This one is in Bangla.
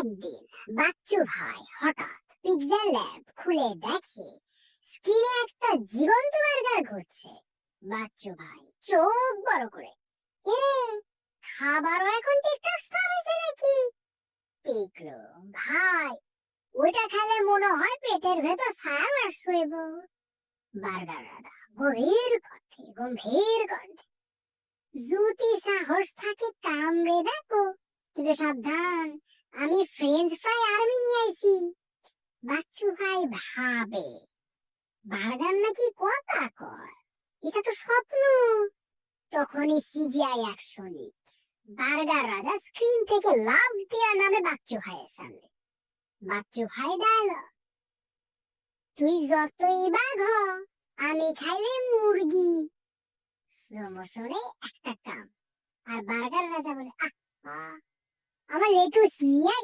একদিন বাচ্চু ভাই হঠাৎ পিৎজা ল্যাব খুলে দেখে স্ক্রিনে একটা জীবন্ত বার্গার ঘুরছে। বাচ্চু ভাই চোখ বড় করে, এরে, খাবারও এখন টিকটক স্টার হয়েছে নাকি? টিকলো ভাই, ওইটা খেলে মনে হয় পেটের ভেতর ফায়ার হইব। বার্গার রাজা গম্ভীর কণ্ঠে, যদি সাহস থাকে কামড়ে দেখো, কিন্তু সাবধান, আমি ফ্রেঞ্চ ফ্রাই আর্মি নিয়ে আইছি। বাচ্চু ভাই ভাবে, বার্গার নাকি কথা কয়, এটা তো স্বপ্ন। তখনই সিজিআই অ্যাকশনে বার্গার রাজা স্ক্রিন থেকে লাফ দেওয়ার নামে বাচ্চু ভাইয়ের সামনে। বাচ্চু ভাই ডায়লগ, তুই যতই বাঘ হ, আমি খাইলে মুরগি। স্লো মোশনে একটা কাম, আর বার্গার রাজা বলে, আহ, আমার লেটুস নিয়ে